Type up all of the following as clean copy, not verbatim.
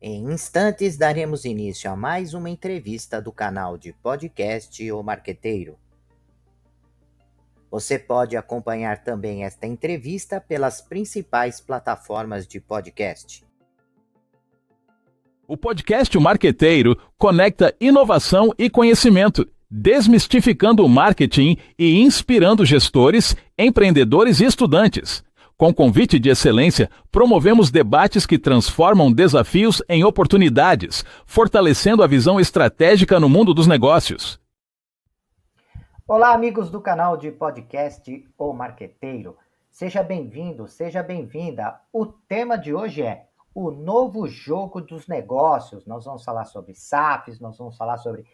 Em instantes, daremos início a mais uma entrevista do canal de podcast O Marqueteiro. Você pode acompanhar também esta entrevista pelas principais plataformas de podcast. O podcast O Marqueteiro conecta inovação e conhecimento, desmistificando o marketing e inspirando gestores, empreendedores e estudantes. Com convite de excelência, promovemos debates que transformam desafios em oportunidades, fortalecendo a visão estratégica no mundo dos negócios. Olá, amigos do canal de podcast O Marqueteiro. Seja bem-vindo, seja bem-vinda. O tema de hoje é o novo jogo dos negócios. Nós vamos falar sobre SAFs, nós vamos falar sobre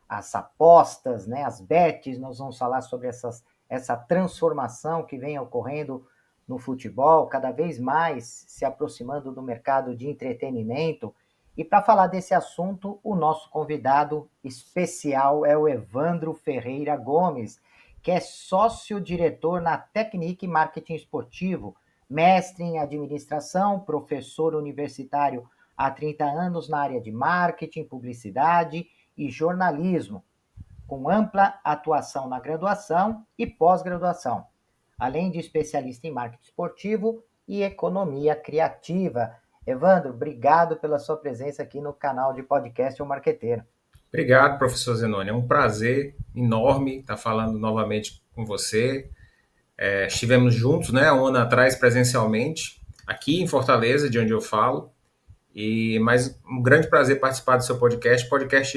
as apostas, né, as bets, nós vamos falar sobre essa transformação que vem ocorrendo no futebol, cada vez mais se aproximando do mercado de entretenimento. E para falar desse assunto, o nosso convidado especial é o Evandro Ferreira Gomes, que é sócio-diretor na Technique Marketing Esportivo, mestre em administração, professor universitário há 30 anos na área de marketing, publicidade e jornalismo, com ampla atuação na graduação e pós-graduação, além de especialista em marketing esportivo e economia criativa. Evandro, obrigado pela sua presença aqui no canal de podcast O Marqueteiro. Obrigado, professor Zenoni. É um prazer enorme estar falando novamente com você. Estivemos juntos, né, um ano atrás, presencialmente, aqui em Fortaleza, de onde eu falo. Mas um grande prazer participar do seu podcast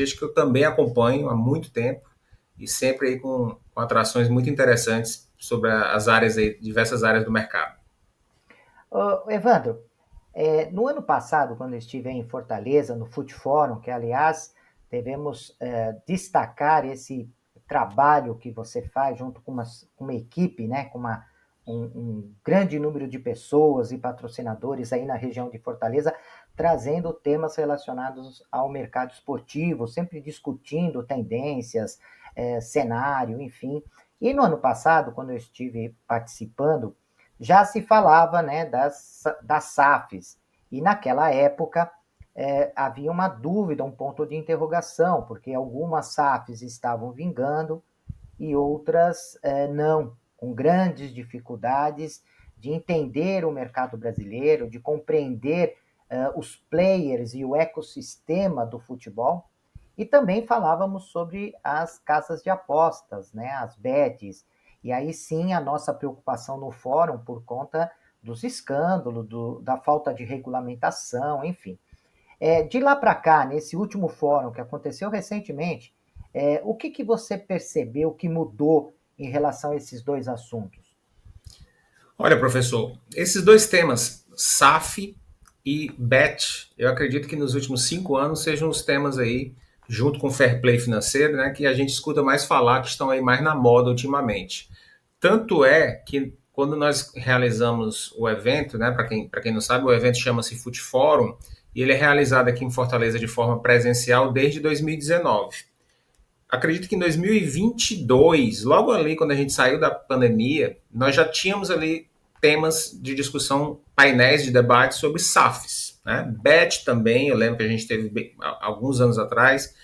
este que eu também acompanho há muito tempo e sempre aí com atrações muito interessantes sobre as áreas aí, diversas áreas do mercado. Evandro, no ano passado, quando eu estive em Fortaleza, no Foot Forum, que aliás devemos destacar esse trabalho que você faz junto com uma equipe, né, com um grande número de pessoas e patrocinadores aí na região de Fortaleza, trazendo temas relacionados ao mercado esportivo, sempre discutindo tendências, cenário, enfim. E no ano passado, quando eu estive participando, já se falava, né, das SAFs, e naquela época havia uma dúvida, um ponto de interrogação, porque algumas SAFs estavam vingando e outras não, com grandes dificuldades de entender o mercado brasileiro, de compreender os players e o ecossistema do futebol. E também falávamos sobre as casas de apostas, né, as bets. E aí sim a nossa preocupação no fórum por conta dos escândalos, da falta de regulamentação, enfim. De lá para cá, nesse último fórum que aconteceu recentemente, o que você percebeu que mudou em relação a esses dois assuntos? Olha, professor, esses dois temas, SAF e BET, eu acredito que nos últimos 5 anos sejam os temas aí, junto com o Fair Play financeiro, né, que a gente escuta mais falar, que estão aí mais na moda ultimamente. Tanto é que quando nós realizamos o evento, né, para quem não sabe, o evento chama-se Foot Forum, e ele é realizado aqui em Fortaleza de forma presencial desde 2019. Acredito que em 2022, logo ali quando a gente saiu da pandemia, nós já tínhamos ali temas de discussão, painéis de debate sobre SAFs, né? BET também, eu lembro que a gente teve alguns anos atrás,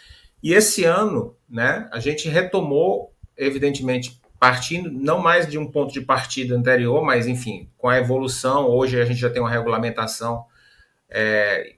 e esse ano, né, a gente retomou, evidentemente, partindo não mais de um ponto de partida anterior, mas enfim, com a evolução, hoje a gente já tem uma regulamentação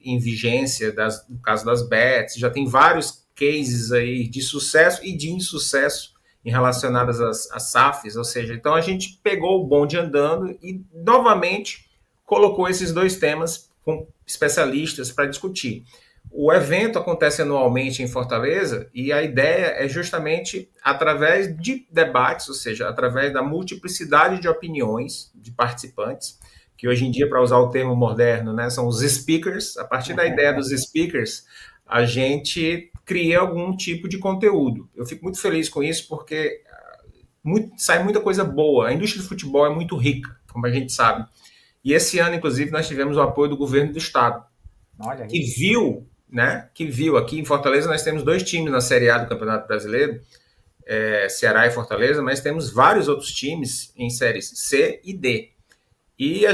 em vigência no caso das bets, já tem vários cases aí de sucesso e de insucesso relacionados às SAFs, ou seja, então a gente pegou o bonde andando e novamente colocou esses dois temas com especialistas para discutir. O evento acontece anualmente em Fortaleza e a ideia é justamente através de debates, ou seja, através da multiplicidade de opiniões de participantes, que hoje em dia, para usar o termo moderno, né, são os speakers. A partir da ideia dos speakers, a gente cria algum tipo de conteúdo. Eu fico muito feliz com isso porque sai muita coisa boa. A indústria do futebol é muito rica, como a gente sabe. E esse ano, inclusive, nós tivemos o apoio do governo do estado, que viu aqui em Fortaleza, nós temos 2 times na Série A do Campeonato Brasileiro, Ceará e Fortaleza, mas temos vários outros times em séries C e D. E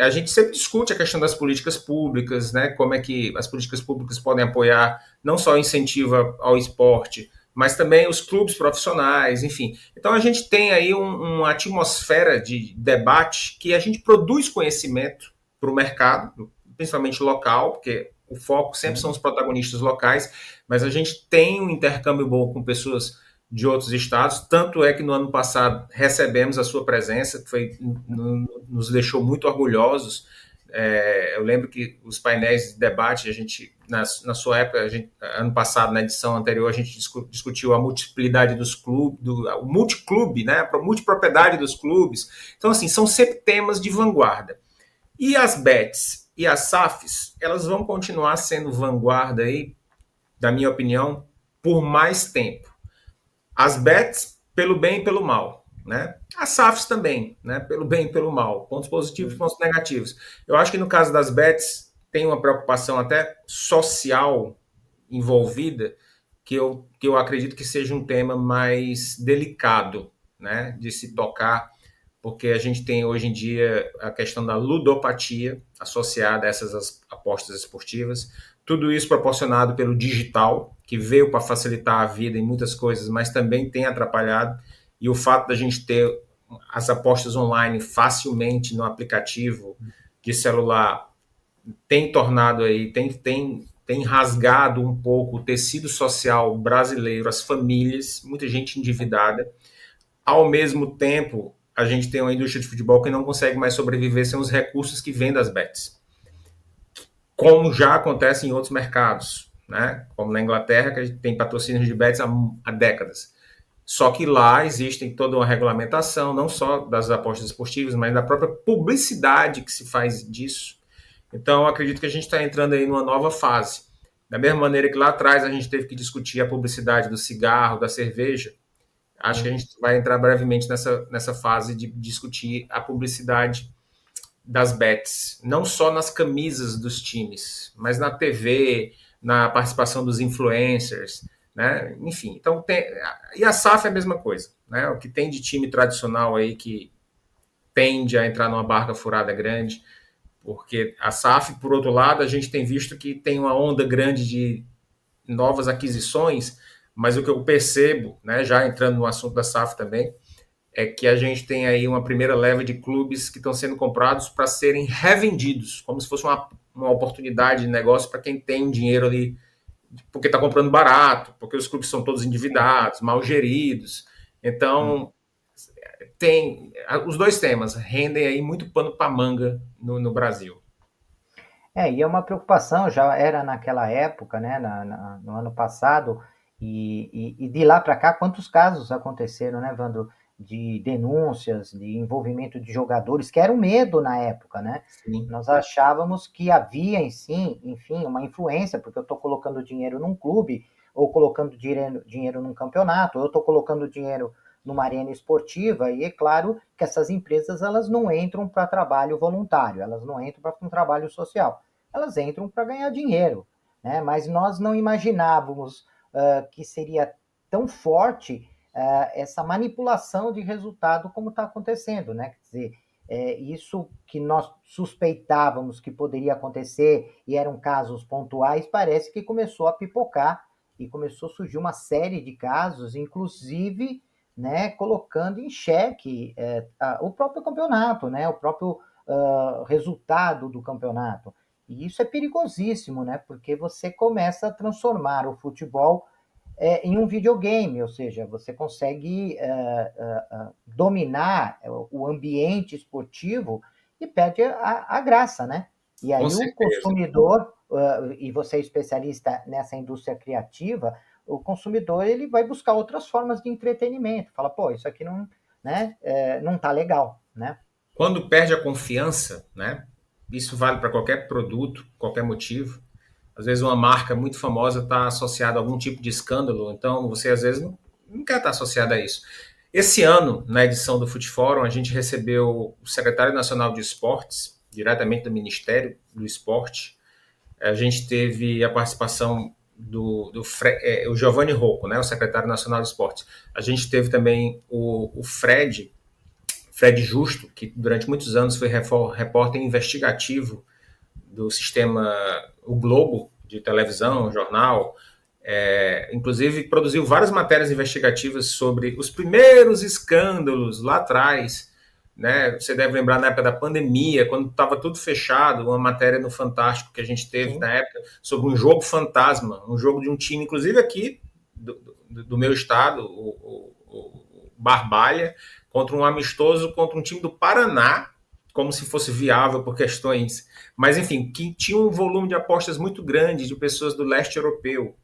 a gente sempre discute a questão das políticas públicas, né? Como é que as políticas públicas podem apoiar não só o incentivo ao esporte, mas também os clubes profissionais, enfim. Então a gente tem aí uma atmosfera de debate que a gente produz conhecimento para o mercado, principalmente local, porque o foco sempre são os protagonistas locais, mas a gente tem um intercâmbio bom com pessoas de outros estados, tanto é que no ano passado recebemos a sua presença, que nos deixou muito orgulhosos. Eu lembro que os painéis de debate, a gente, na sua época, ano passado, na edição anterior, a gente discutiu a multiplicidade dos clubes, o multiclube, né, a multipropriedade dos clubes. Então, assim, são sempre temas de vanguarda. E as bets e as SAFs, elas vão continuar sendo vanguarda aí, da minha opinião, por mais tempo. As bets pelo bem e pelo mal, né? As SAFs também, né? Pelo bem e pelo mal, pontos positivos e pontos negativos. Eu acho que no caso das bets tem uma preocupação até social envolvida que eu acredito que seja um tema mais delicado, né? De se tocar, porque a gente tem hoje em dia a questão da ludopatia associada a essas apostas esportivas, tudo isso proporcionado pelo digital, que veio para facilitar a vida em muitas coisas, mas também tem atrapalhado, e o fato da gente ter as apostas online facilmente no aplicativo de celular tem tornado aí, tem rasgado um pouco o tecido social brasileiro, as famílias, muita gente endividada. Ao mesmo tempo, a gente tem uma indústria de futebol que não consegue mais sobreviver sem os recursos que vêm das bets, como já acontece em outros mercados, né? Como na Inglaterra, que a gente tem patrocínios de bets há décadas. Só que lá existe toda uma regulamentação, não só das apostas esportivas, mas da própria publicidade que se faz disso. Então, acredito que a gente está entrando aí numa nova fase. Da mesma maneira que lá atrás a gente teve que discutir a publicidade do cigarro, da cerveja, acho que a gente vai entrar brevemente nessa fase de discutir a publicidade das bets, não só nas camisas dos times, mas na TV, na participação dos influencers, né? Enfim, então e a SAF é a mesma coisa, né? O que tem de time tradicional aí que tende a entrar numa barca furada grande, porque a SAF, por outro lado, a gente tem visto que tem uma onda grande de novas aquisições, mas o que eu percebo, né, já entrando no assunto da SAF também, é que a gente tem aí uma primeira leva de clubes que estão sendo comprados para serem revendidos, como se fosse uma oportunidade de negócio para quem tem dinheiro ali, porque está comprando barato, porque os clubes são todos endividados, mal geridos. Então, tem os dois temas rendem aí muito pano para manga no Brasil. E é uma preocupação, já era naquela época, né, no ano passado, e de lá para cá, quantos casos aconteceram, né, Vandro, de denúncias, de envolvimento de jogadores, que era um medo na época, né? Sim. Nós achávamos que havia, enfim, uma influência, porque eu estou colocando dinheiro num clube, ou colocando dinheiro num campeonato, ou eu estou colocando dinheiro numa arena esportiva, e é claro que essas empresas elas não entram para trabalho voluntário, elas não entram para um trabalho social, elas entram para ganhar dinheiro, né? Mas nós não imaginávamos que seria tão forte essa manipulação de resultado como está acontecendo, né? Quer dizer, isso que nós suspeitávamos que poderia acontecer e eram casos pontuais, parece que começou a pipocar e começou a surgir uma série de casos, inclusive, né, colocando em xeque o próprio campeonato, né, o próprio resultado do campeonato. E isso é perigosíssimo, né, porque você começa a transformar o futebol em um videogame, ou seja, você consegue dominar o ambiente esportivo e perde a graça, né? E aí o consumidor, e você é especialista nessa indústria criativa, o consumidor ele vai buscar outras formas de entretenimento. Fala, pô, isso aqui não, né, não tá legal, né? Quando perde a confiança, né? Isso vale para qualquer produto, qualquer motivo. Às vezes uma marca muito famosa está associada a algum tipo de escândalo, então você às vezes não quer estar associado a isso. Esse ano, na edição do Futfórum, a gente recebeu o secretário nacional de esportes, diretamente do Ministério do Esporte. A gente teve a participação o Giovanni Rocco, né, o secretário nacional de esportes. A gente teve também o Fred Fred Justo, que durante muitos anos foi repórter investigativo do sistema O Globo, de televisão, jornal, inclusive produziu várias matérias investigativas sobre os primeiros escândalos lá atrás, né? Você deve lembrar na época da pandemia, quando estava tudo fechado, uma matéria no Fantástico que a gente teve Sim. na época sobre um jogo fantasma, um jogo de um time, inclusive aqui do meu estado, o Barbalha, contra um amistoso, contra um time do Paraná, como se fosse viável por questões, mas enfim, que tinha um volume de apostas muito grande de pessoas do leste europeu,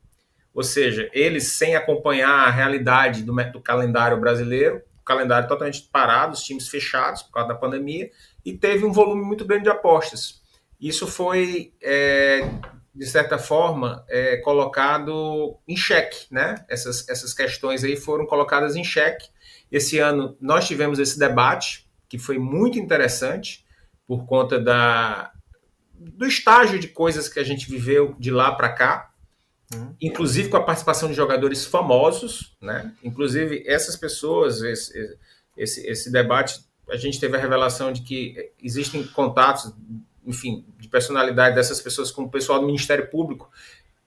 ou seja, eles sem acompanhar a realidade do calendário brasileiro, o calendário totalmente parado, os times fechados por causa da pandemia, e teve um volume muito grande de apostas. Isso foi, de certa forma, colocado em xeque, né? Essas questões aí foram colocadas em xeque. Esse ano nós tivemos esse debate, que foi muito interessante, por conta do estágio de coisas que a gente viveu de lá para cá, inclusive com a participação de jogadores famosos, né? Inclusive essas pessoas, esse debate, a gente teve a revelação de que existem contatos, enfim, de personalidade dessas pessoas com o pessoal do Ministério Público,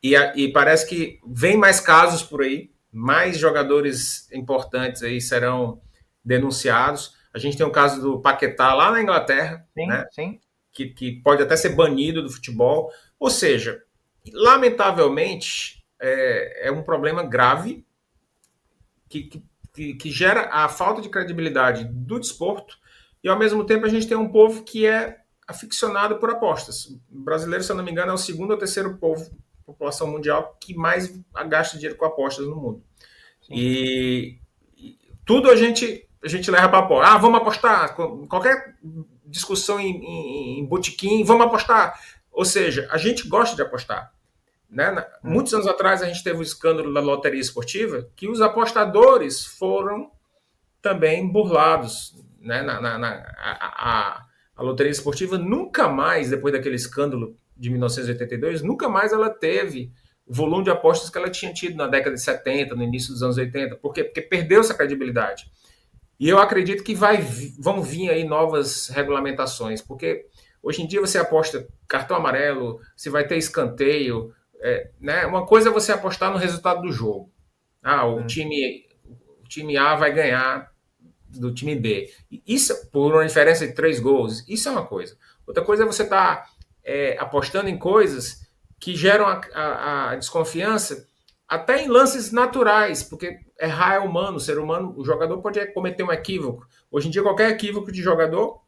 e parece que vem mais casos por aí, mais jogadores importantes aí serão denunciados. A gente tem o caso do Paquetá lá na Inglaterra, Sim, né? sim. Que pode até ser banido do futebol. Ou seja, lamentavelmente, é um problema grave que gera a falta de credibilidade do desporto e, ao mesmo tempo, a gente tem um povo que é aficionado por apostas. O brasileiro, se eu não me engano, é o segundo ou terceiro povo, população mundial, que mais gasta dinheiro com apostas no mundo. E tudo a gente leva para apostar. Ah, vamos apostar. Qualquer discussão em botequim, vamos apostar. Ou seja, a gente gosta de apostar. Né? Muitos anos atrás a gente teve o escândalo da loteria esportiva, que os apostadores foram também burlados. Né? A loteria esportiva nunca mais, depois daquele escândalo de 1982, nunca mais ela teve o volume de apostas que ela tinha tido na década de 70, no início dos anos 80. Por quê? Porque perdeu essa credibilidade. E eu acredito que vão vir aí novas regulamentações, porque hoje em dia você aposta cartão amarelo, se vai ter escanteio, né? Uma coisa é você apostar no resultado do jogo. Ah, o time A vai ganhar do time B. Isso por uma diferença de 3 gols. Isso é uma coisa. Outra coisa é você estar apostando em coisas que geram a desconfiança até em lances naturais, porque errar é humano, o ser humano, o jogador pode cometer um equívoco. Hoje em dia, qualquer equívoco de jogador,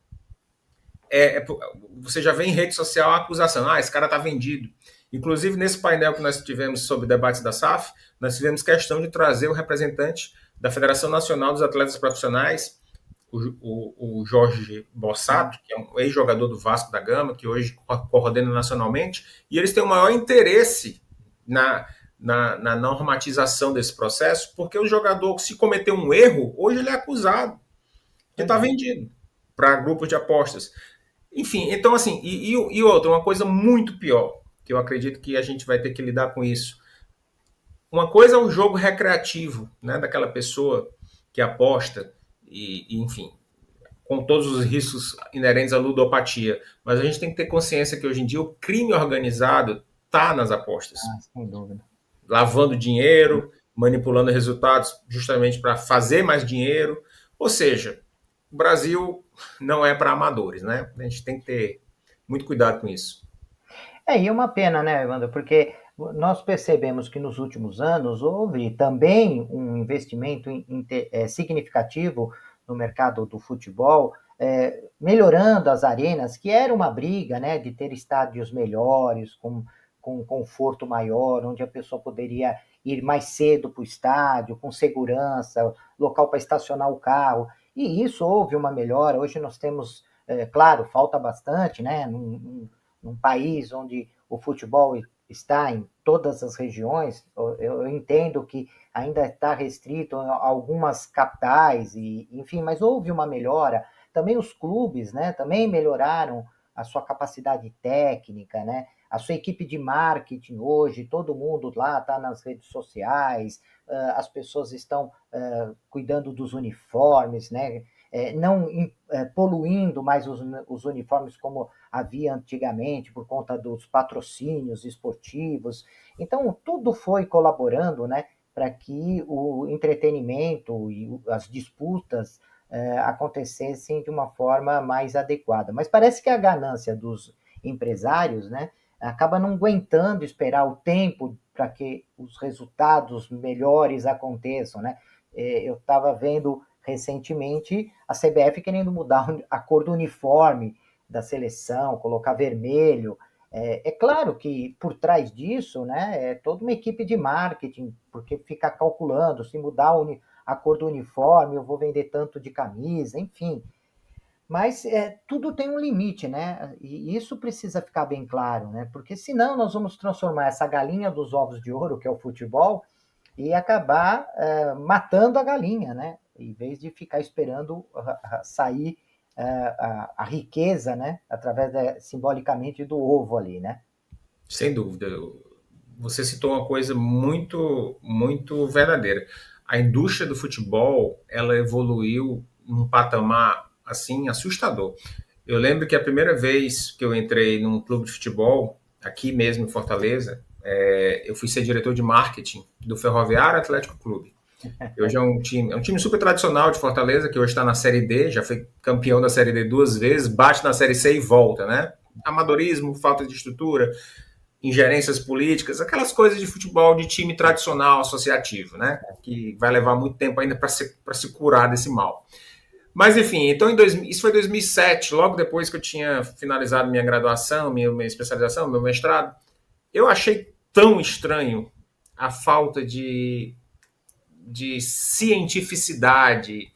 você já vê em rede social a acusação, esse cara está vendido. Inclusive, nesse painel que nós tivemos sobre debates da SAF, nós tivemos questão de trazer o representante da Federação Nacional dos Atletas Profissionais, o Jorge Bossato, que é um ex-jogador do Vasco da Gama, que hoje coordena nacionalmente, e eles têm o maior interesse na normatização desse processo, porque o jogador, se cometer um erro, hoje ele é acusado, que está vendido para grupos de apostas. Enfim, então assim, e outra, uma coisa muito pior, que eu acredito que a gente vai ter que lidar com isso. Uma coisa é o jogo recreativo, né, daquela pessoa que aposta, enfim, com todos os riscos inerentes à ludopatia. Mas a gente tem que ter consciência que hoje em dia o crime organizado está nas apostas. Sem dúvida. Lavando dinheiro, manipulando resultados justamente para fazer mais dinheiro. Ou seja, o Brasil não é para amadores, né? A gente tem que ter muito cuidado com isso. E é uma pena, né, Evandro, porque nós percebemos que nos últimos anos houve também um investimento significativo no mercado do futebol, melhorando as arenas, que era uma briga, né, de ter estádios melhores, com um conforto maior, onde a pessoa poderia ir mais cedo para o estádio, com segurança, local para estacionar o carro, e isso houve uma melhora. Hoje nós temos, claro, falta bastante, né, num país onde o futebol está em todas as regiões, eu entendo que ainda está restrito a algumas capitais, enfim, mas houve uma melhora. Também os clubes, né, também melhoraram a sua capacidade técnica, né, a sua equipe de marketing hoje, todo mundo lá está nas redes sociais, as pessoas estão cuidando dos uniformes, né, não poluindo mais os uniformes como havia antigamente por conta dos patrocínios esportivos. Então, tudo foi colaborando, né, para que o entretenimento e as disputas acontecessem de uma forma mais adequada. Mas parece que a ganância dos empresários, né, acaba não aguentando esperar o tempo para que os resultados melhores aconteçam, né? Eu estava vendo recentemente a CBF querendo mudar a cor do uniforme da seleção, colocar vermelho. É claro que por trás disso, né, é toda uma equipe de marketing, porque fica calculando, se mudar a cor do uniforme, eu vou vender tanto de camisa, enfim. Mas tudo tem um limite, né? E isso precisa ficar bem claro, né? Porque senão nós vamos transformar essa galinha dos ovos de ouro, que é o futebol, e acabar matando a galinha, né? Em vez de ficar esperando sair a riqueza, né? Através, simbolicamente, do ovo ali, né? Sem dúvida. Você citou uma coisa muito, muito verdadeira. A indústria do futebol, ela evoluiu num patamar assim assustador. Eu lembro que a primeira vez que eu entrei num clube de futebol, aqui mesmo em Fortaleza, eu fui ser diretor de marketing do Ferroviário Atlético Clube. Hoje é um time super tradicional de Fortaleza, que hoje está na Série D, já foi campeão da Série D 2 vezes, bate na Série C e volta, né? Amadorismo, falta de estrutura, ingerências políticas, aquelas coisas de futebol de time tradicional, associativo, né? Que vai levar muito tempo ainda para se curar desse mal. Mas, enfim, então isso foi em 2007, logo depois que eu tinha finalizado minha graduação, minha especialização, meu mestrado. Eu achei tão estranho a falta de cientificidade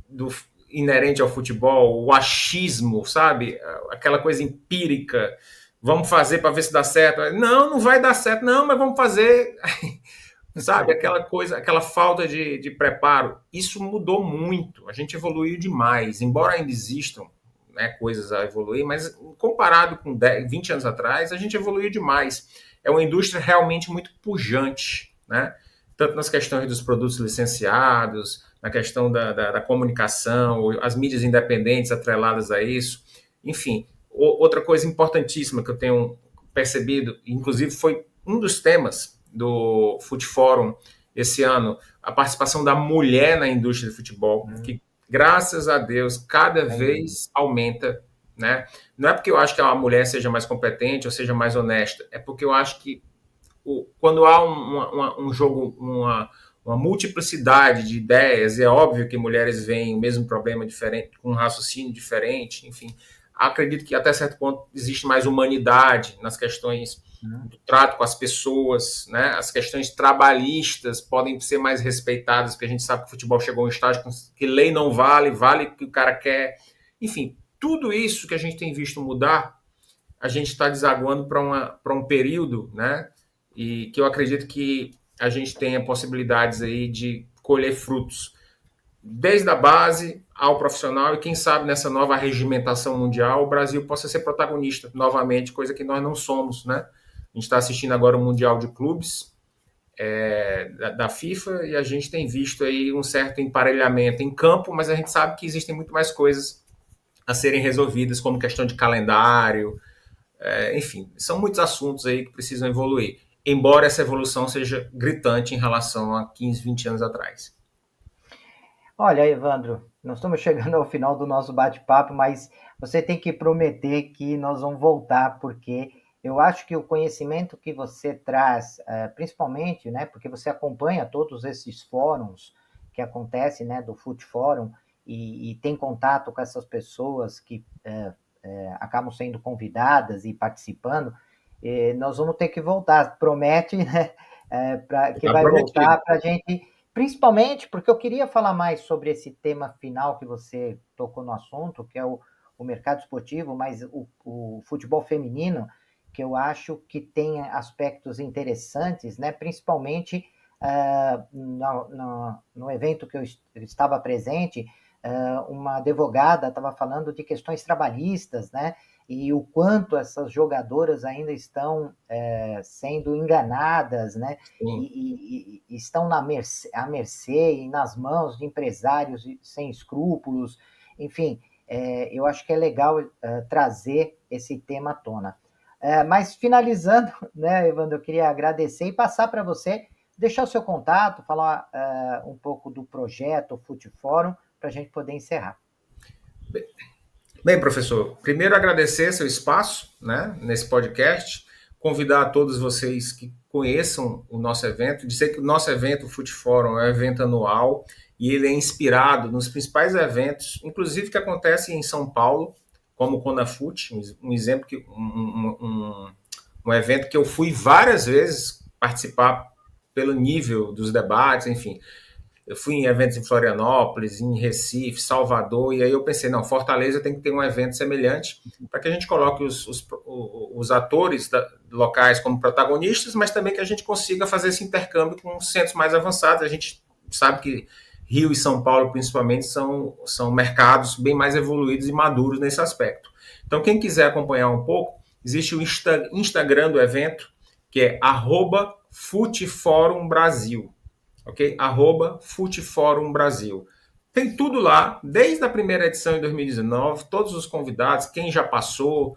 do inerente ao futebol, o achismo, sabe? Aquela coisa empírica. Vamos fazer para ver se dá certo. Não, não vai dar certo. Não, mas vamos fazer. Sabe? Aquela coisa, aquela falta de preparo. Isso mudou muito. A gente evoluiu demais. Embora ainda existam, né, coisas a evoluir, mas comparado com 10, 20 anos atrás, a gente evoluiu demais. É uma indústria realmente muito pujante, né? Tanto nas questões dos produtos licenciados, na questão da comunicação, as mídias independentes atreladas a isso. Enfim, outra coisa importantíssima que eu tenho percebido, inclusive foi um dos temas do Foot Forum esse ano, a participação da mulher na indústria de futebol, que, graças a Deus, cada vez aumenta, né? Não é porque eu acho que a mulher seja mais competente ou seja mais honesta, é porque eu acho que quando há um jogo, uma multiplicidade de ideias, é óbvio que mulheres veem o mesmo problema diferente, com um raciocínio diferente, enfim. Acredito que até certo ponto existe mais humanidade nas questões do trato com as pessoas, né? As questões trabalhistas podem ser mais respeitadas, porque a gente sabe que o futebol chegou a um estágio que lei não vale, vale o que o cara quer. Enfim, tudo isso que a gente tem visto mudar, a gente está desaguando para um período, né? E que eu acredito que a gente tenha possibilidades aí de colher frutos, desde a base ao profissional, e quem sabe nessa nova regimentação mundial o Brasil possa ser protagonista novamente, coisa que nós não somos, né? A gente está assistindo agora o Mundial de Clubes da FIFA e a gente tem visto aí um certo emparelhamento em campo, mas a gente sabe que existem muito mais coisas a serem resolvidas, como questão de calendário, enfim, são muitos assuntos aí que precisam evoluir, embora essa evolução seja gritante em relação a 15, 20 anos atrás. Olha, Evandro, nós estamos chegando ao final do nosso bate-papo, mas você tem que prometer que nós vamos voltar, porque eu acho que o conhecimento que você traz, principalmente, né, porque você acompanha todos esses fóruns que acontecem, né, do Foot Forum, e tem contato com essas pessoas que acabam sendo convidadas e participando, nós vamos ter que voltar. Promete, né, que vai voltar para a gente, principalmente porque eu queria falar mais sobre esse tema final que você tocou no assunto, que é o mercado esportivo, mas o futebol feminino, que eu acho que tem aspectos interessantes, né, principalmente no evento que eu estava presente, uma advogada estava falando de questões trabalhistas, né? E o quanto essas jogadoras ainda estão sendo enganadas, né? E estão à mercê e nas mãos de empresários sem escrúpulos. Enfim, eu acho que é legal trazer esse tema à tona. Mas finalizando, né, Evandro, eu queria agradecer e passar para você, deixar o seu contato, falar um pouco do projeto, o Fute Fórum, para a gente poder encerrar. Bem, professor, primeiro agradecer seu espaço, né, nesse podcast, convidar todos vocês que conheçam o nosso evento, dizer que o nosso evento, o Fute Fórum, é um evento anual e ele é inspirado nos principais eventos, inclusive que acontecem em São Paulo, como o Conafute, um exemplo, um evento que eu fui várias vezes participar pelo nível dos debates, enfim. Eu fui em eventos em Florianópolis, em Recife, Salvador, e aí eu pensei, não, Fortaleza tem que ter um evento semelhante para que a gente coloque os atores locais como protagonistas, mas também que a gente consiga fazer esse intercâmbio com centros mais avançados. A gente sabe que Rio e São Paulo, principalmente, são mercados bem mais evoluídos e maduros nesse aspecto. Então, quem quiser acompanhar um pouco, existe o Instagram do evento, que é @FuteForumBrasil. Ok? @FuteForumBrasil. Tem tudo lá, desde a primeira edição em 2019, todos os convidados, quem já passou,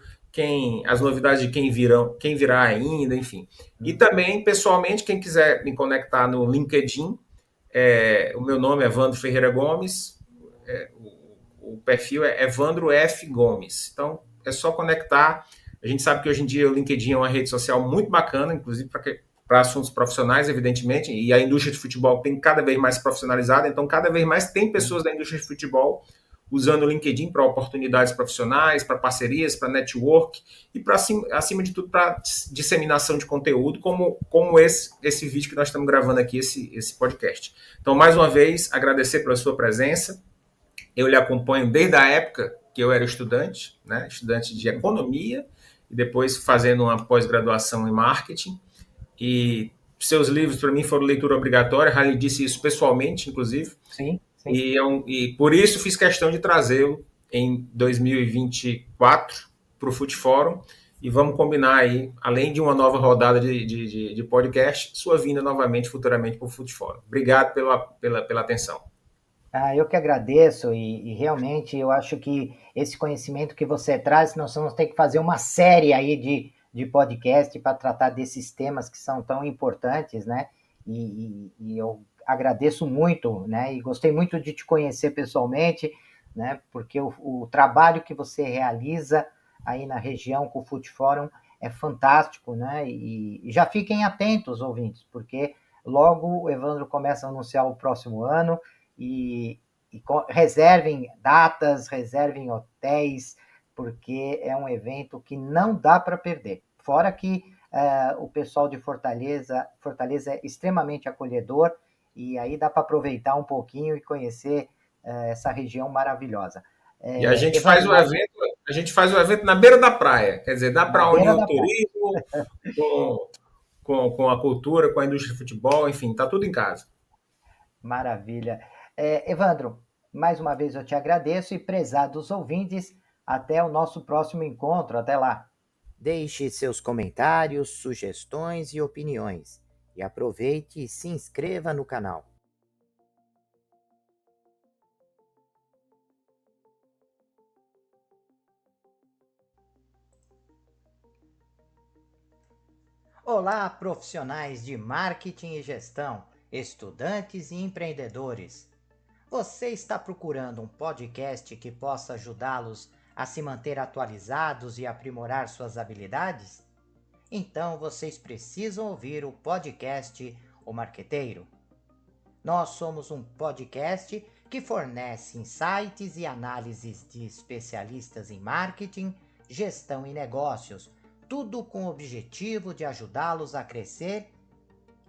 as novidades de quem virá ainda, enfim. E também, pessoalmente, quem quiser me conectar no LinkedIn, o meu nome é Evandro Ferreira Gomes, o perfil é Evandro F. Gomes. Então, é só conectar. A gente sabe que hoje em dia o LinkedIn é uma rede social muito bacana, inclusive para assuntos profissionais, evidentemente, e a indústria de futebol tem cada vez mais profissionalizada, então cada vez mais tem pessoas da indústria de futebol usando o LinkedIn para oportunidades profissionais, para parcerias, para network e, acima de tudo, para disseminação de conteúdo, como esse vídeo que nós estamos gravando aqui, esse podcast. Então, mais uma vez, agradecer pela sua presença. Eu lhe acompanho desde a época que eu era estudante, né? Estudante de economia, e depois fazendo uma pós-graduação em marketing. E seus livros, para mim, foram leitura obrigatória. Rally disse isso pessoalmente, inclusive. Sim. E por isso fiz questão de trazê-lo em 2024 para o Fute Fórum. E vamos combinar aí, além de uma nova rodada de podcast, sua vinda novamente, futuramente, para o Fute Fórum. Obrigado pela atenção. Eu que agradeço e realmente eu acho que esse conhecimento que você traz, nós vamos ter que fazer uma série aí de podcast para tratar desses temas que são tão importantes, né? E eu agradeço muito, né? E gostei muito de te conhecer pessoalmente, né? Porque o trabalho que você realiza aí na região com o Fute Fórum é fantástico, né? E já fiquem atentos, ouvintes, porque logo o Evandro começa a anunciar o próximo ano e reservem datas, reservem hotéis, porque é um evento que não dá para perder. Fora que o pessoal de Fortaleza é extremamente acolhedor, e aí dá para aproveitar um pouquinho e conhecer essa região maravilhosa. E a gente faz o evento na beira da praia, quer dizer, dá para unir o turismo com a cultura, com a indústria de futebol, enfim, está tudo em casa. Maravilha. Evandro, mais uma vez eu te agradeço e, prezados ouvintes, até o nosso próximo encontro. Até lá. Deixe seus comentários, sugestões e opiniões. E aproveite e se inscreva no canal. Olá, profissionais de marketing e gestão, estudantes e empreendedores. Você está procurando um podcast que possa ajudá-los a se manter atualizados e aprimorar suas habilidades? Então vocês precisam ouvir o podcast O Marqueteiro. Nós somos um podcast que fornece insights e análises de especialistas em marketing, gestão e negócios, tudo com o objetivo de ajudá-los a crescer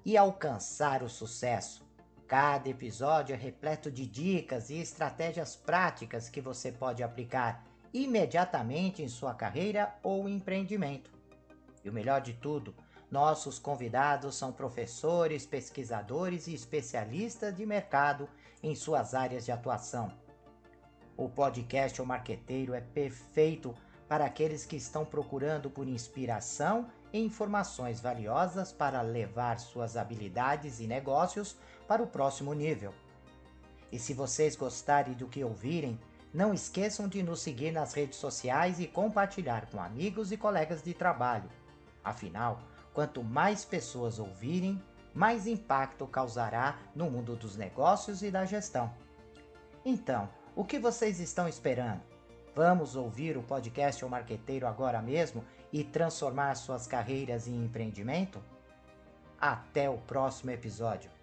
e alcançar o sucesso. Cada episódio é repleto de dicas e estratégias práticas que você pode aplicar imediatamente em sua carreira ou empreendimento. E o melhor de tudo, nossos convidados são professores, pesquisadores e especialistas de mercado em suas áreas de atuação. O podcast O Marqueteiro é perfeito para aqueles que estão procurando por inspiração e informações valiosas para levar suas habilidades e negócios para o próximo nível. E se vocês gostarem do que ouvirem, Não esqueçam de nos seguir nas redes sociais e compartilhar com amigos e colegas de trabalho. Afinal, quanto mais pessoas ouvirem, mais impacto causará no mundo dos negócios e da gestão. Então, o que vocês estão esperando? Vamos ouvir o podcast O Marqueteiro agora mesmo e transformar suas carreiras em empreendimento? Até o próximo episódio.